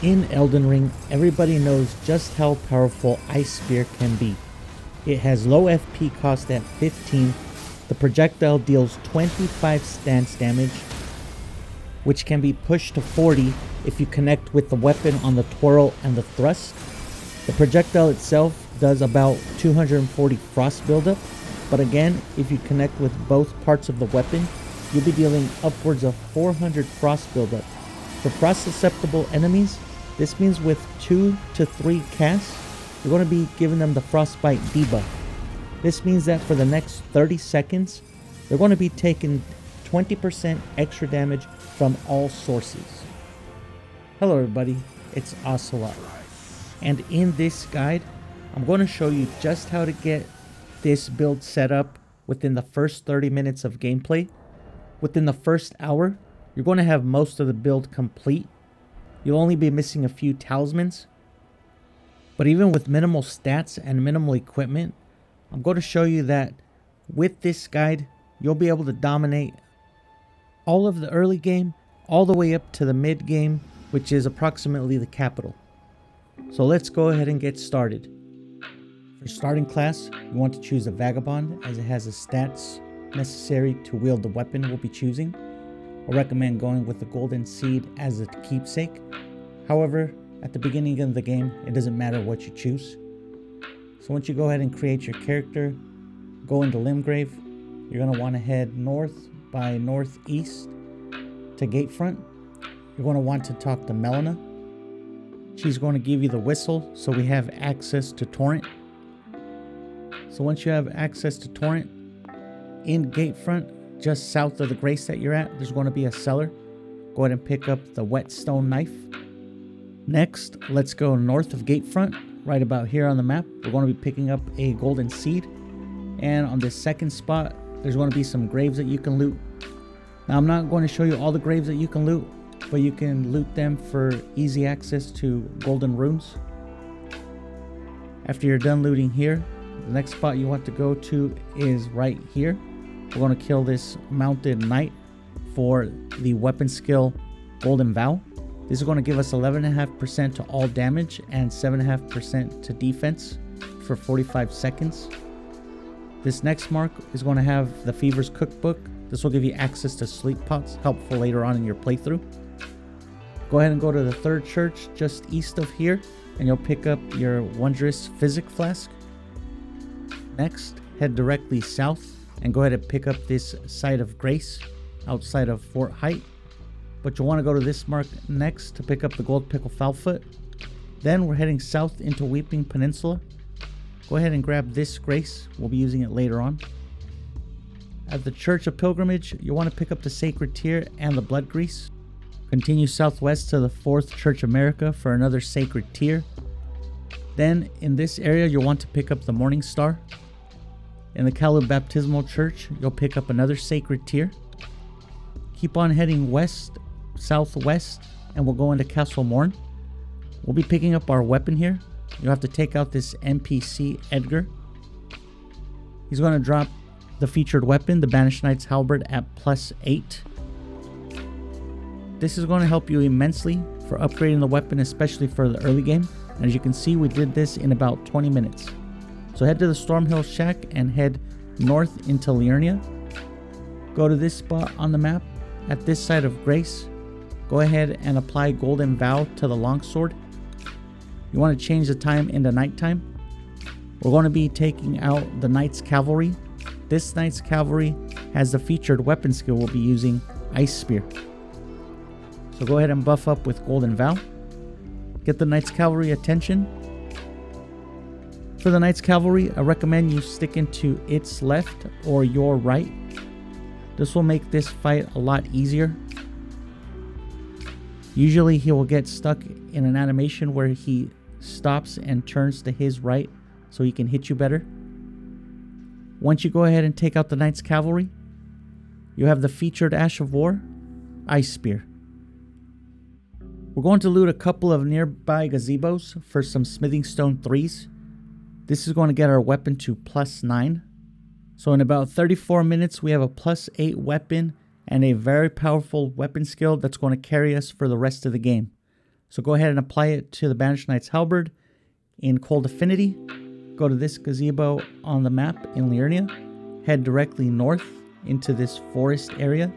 In Elden Ring, everybody knows just how powerful Ice Spear can be. It has low FP cost at 15, the projectile deals 25 stance damage, which can be pushed to 40 if you connect with the weapon on the twirl and the thrust. The projectile itself does about 240 frost buildup, but again, if you connect with both parts of the weapon, you'll be dealing upwards of 400 frost buildup. For frost susceptible enemies, this means with 2 to 3 casts, you're going to be giving them the frostbite debuff. This means that for the next 30 seconds, they're going to be taking 20% extra damage from all sources. Hello everybody, it's Ocelot, and in this guide, I'm going to show you just how to get this build set up within the first 30 minutes of gameplay. Within the first hour, you're going to have most of the build complete. You'll only be missing a few talismans. But even with minimal stats and minimal equipment, I'm going to show you that with this guide, you'll be able to dominate all of the early game, all the way up to the mid game, which is approximately the capital. So let's go ahead and get started. For starting class, you want to choose a Vagabond as it has the stats necessary to wield the weapon we'll be choosing. I recommend going with the Golden Seed as a keepsake. However, at the beginning of the game, it doesn't matter what you choose. So once you go ahead and create your character, go into Limgrave, you're going to want to head north by northeast to Gatefront. You're going to want to talk to Melina. She's going to give you the whistle so we have access to Torrent. So once you have access to Torrent, in Gatefront, just south of the Grace that you're at, there's going to be a cellar. Go ahead and pick up the whetstone knife. Next, let's go north of Gatefront, right about here on the map. We're going to be picking up a golden seed. And on this second spot, there's going to be some graves that you can loot. Now, I'm not going to show you all the graves that you can loot, but you can loot them for easy access to golden runes. After you're done looting here, the next spot you want to go to is right here. We're going to kill this mounted knight for the weapon skill Golden Vow. This is going to give us 11.5% to all damage and 7.5% to defense for 45 seconds. This next mark is going to have the Fever's Cookbook. This will give you access to sleep pots, helpful later on in your playthrough. Go ahead and go to the third church just east of here, and you'll pick up your Wondrous Physic Flask. Next, head directly south and go ahead and pick up this Site of Grace outside of Fort Height. But you'll want to go to this mark next to pick up the Gold Pickle Foulfoot. Then we're heading south into Weeping Peninsula. Go ahead and grab this Grace. We'll be using it later on. At the Church of Pilgrimage, you'll want to pick up the Sacred Tear and the Blood Grease. Continue southwest to the 4th Church America for another Sacred Tear. Then in this area, you'll want to pick up the Morning Star. In the Kalu Baptismal Church, you'll pick up another Sacred Tear. Keep on heading west, southwest, and we'll go into Castle Morn. We'll be picking up our weapon here. You'll have to take out this NPC, Edgar. He's going to drop the featured weapon, the Banished Knight's Halberd, at +8. This is going to help you immensely for upgrading the weapon, especially for the early game. And as you can see, we did this in about 20 minutes. So head to the Stormhill Shack and head north into Liurnia. Go to this spot on the map at this side of Grace. Go ahead and apply Golden Vow to the longsword. You want to change the time into nighttime. We're going to be taking out the Knight's Cavalry. This Knight's Cavalry has the featured weapon skill we'll be using, Ice Spear. So go ahead and buff up with Golden Vow. Get the Knight's Cavalry attention. For the Knight's Cavalry, I recommend you stick into its left or your right. This will make this fight a lot easier. Usually he will get stuck in an animation where he stops and turns to his right so he can hit you better. Once you go ahead and take out the Knight's Cavalry, you have the featured Ash of War, Ice Spear. We're going to loot a couple of nearby gazebos for some Smithing Stone 3s. This is going to get our weapon to +9. So in about 34 minutes, we have a +8 weapon and a very powerful weapon skill that's going to carry us for the rest of the game. So go ahead and apply it to the Banished Knight's Halberd in Cold Affinity. Go to this gazebo on the map in Liurnia. Head directly north into this forest area.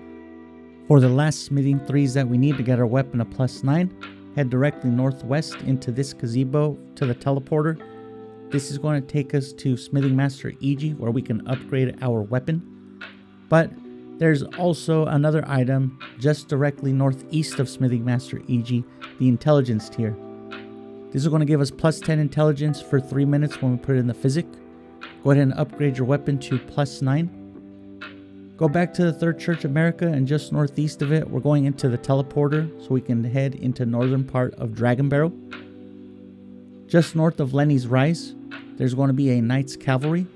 For the last smithing 3s that we need to get our weapon a +9, head directly northwest into this gazebo to the teleporter. This is going to take us to Smithing Master EG, where we can upgrade our weapon. But there's also another item just directly northeast of Smithing Master EG, the Intelligence tier. This is going to give us +10 Intelligence for 3 minutes when we put it in the Physic. Go ahead and upgrade your weapon to +9. Go back to the Third Church of America, and just northeast of it, we're going into the teleporter so we can head into northern part of Dragon Barrow. Just north of Lenny's Rise, there's going to be a Knight's Cavalry.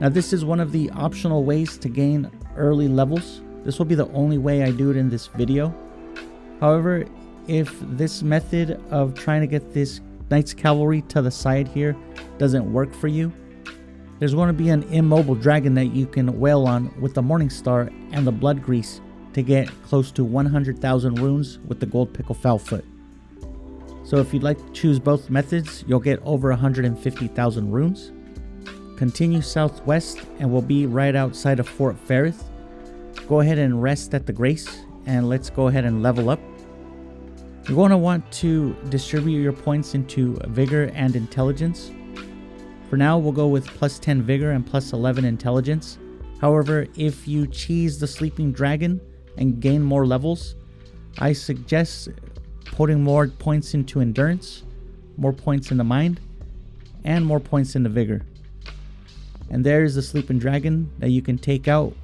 Now this is one of the optional ways to gain early levels. This will be the only way I do it in this video. However, if this method of trying to get this Knight's Cavalry to the side here doesn't work for you, there's going to be an immobile dragon that you can wail on with the Morning Star and the Blood Grease to get close to 100,000 runes with the Gold Pickle Foulfoot. So if you'd like to choose both methods, you'll get over 150,000 runes. Continue southwest and we'll be right outside of Fort Ferrith. Go ahead and rest at the Grace, and let's go ahead and level up. You're going to want to distribute your points into Vigor and Intelligence. For now, we'll go with +10 Vigor and +11 Intelligence. However, if you cheese the Sleeping Dragon and gain more levels, I suggest putting more points into Endurance, more points into Mind, and more points into Vigor. And there's the Sleeping Dragon that you can take out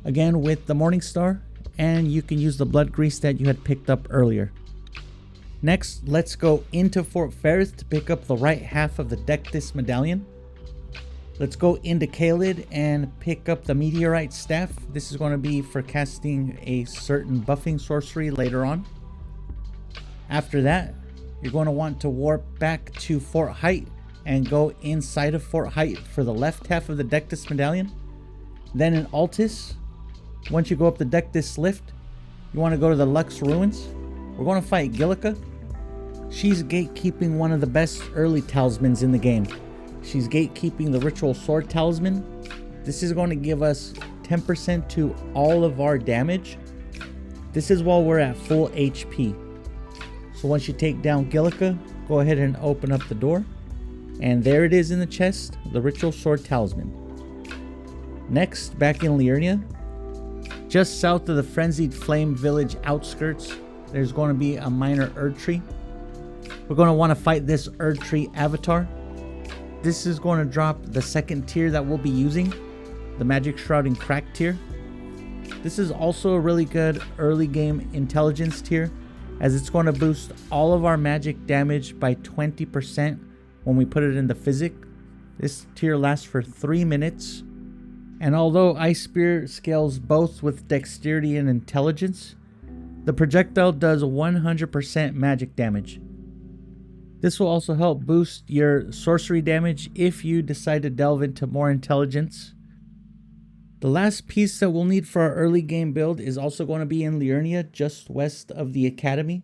again with the Morning Star, and you can use the Blood Grease that you had picked up earlier. Next, let's go into Fort Ferrith to pick up the right half of the Dectus Medallion. Let's go into Caelid and pick up the Meteorite Staff. This is going to be for casting a certain buffing sorcery later on. After that, you're going to want to warp back to Fort Height and go inside of Fort Height for the left half of the Dectus Medallion. Then in Altus, once you go up the Dectus Lift, you want to go to the Lux Ruins. We're going to fight Gillica. She's gatekeeping one of the best early talismans in the game. She's gatekeeping the Ritual Sword Talisman. This is going to give us 10% to all of our damage. This is while we're at full HP. So once you take down Gillica, go ahead and open up the door. And there it is in the chest, the Ritual Sword Talisman. Next, back in Liurnia, just south of the Frenzied Flame Village outskirts, there's going to be a minor Erd Tree. We're going to want to fight this Erd Tree avatar. This is going to drop the second tier that we'll be using, the Magic Shrouding Crack tier. This is also a really good early game intelligence tier, as it's going to boost all of our magic damage by 20% when we put it in the Physic. This tier lasts for 3 minutes. And although Ice Spear scales both with dexterity and intelligence, the projectile does 100% magic damage. This will also help boost your sorcery damage if you decide to delve into more intelligence. The last piece that we'll need for our early game build is also going to be in Liurnia, just west of the Academy.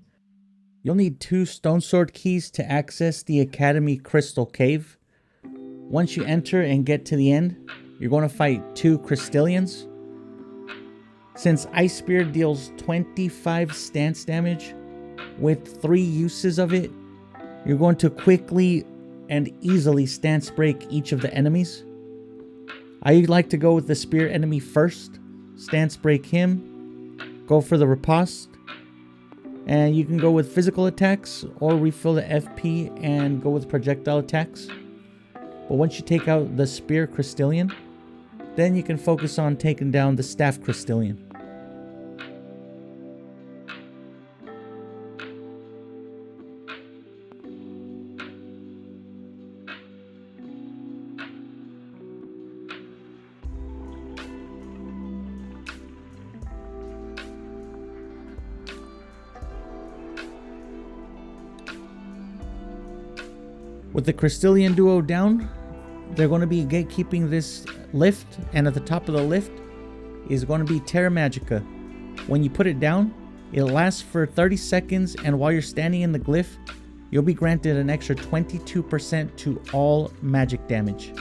You'll need 2 Stone Sword keys to access the Academy Crystal Cave. Once you enter and get to the end, you're going to fight 2 Crystallians. Since Ice Spear deals 25 stance damage with 3 uses of it, you're going to quickly and easily stance break each of the enemies. I like to go with the spear enemy first, stance break him, go for the riposte, and you can go with physical attacks or refill the FP and go with projectile attacks. But once you take out the spear Crystallian, then you can focus on taking down the staff Crystallian. With the Crystallian duo down, they're going to be gatekeeping this lift, and at the top of the lift is going to be Terra Magica. When you put it down, It lasts for 30 seconds, and while you're standing in the glyph, you'll be granted an extra 22% to all magic damage.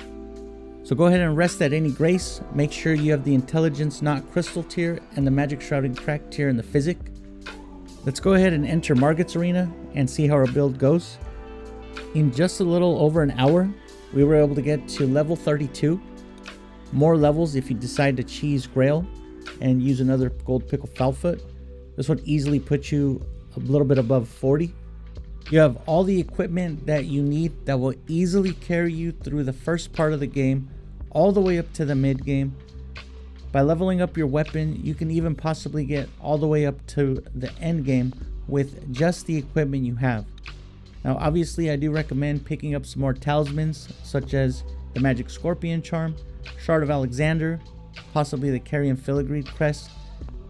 So go ahead and rest at any grace. Make sure you have the intelligence not crystal tier and the magic shrouded crack tier in the physic. Let's go ahead and enter Margit's arena and see how our build goes. In just a little over an hour, we were able to get to level 32. More levels if you decide to cheese Grail and use another gold pickle foulfoot. This would easily put you a little bit above 40. You have all the equipment that you need that will easily carry you through the first part of the game all the way up to the mid game. By leveling up your weapon, you can even possibly get all the way up to the end game with just the equipment you have. Now obviously I do recommend picking up some more talismans such as the Magic Scorpion Charm, Shard of Alexander, possibly the Carrion Filigree Crest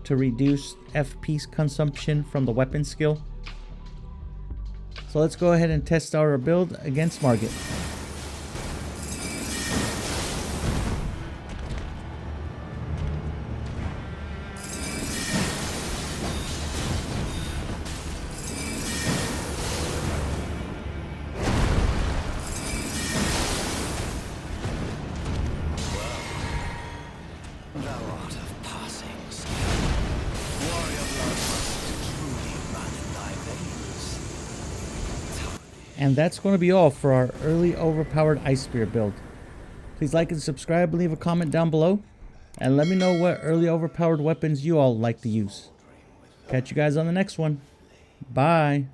to reduce FP consumption from the weapon skill. So let's go ahead and test our build against Margit. And that's going to be all for our early overpowered Ice Spear build. Please like and subscribe, leave a comment down below, and let me know what early overpowered weapons you all like to use. Catch you guys on the next one. Bye.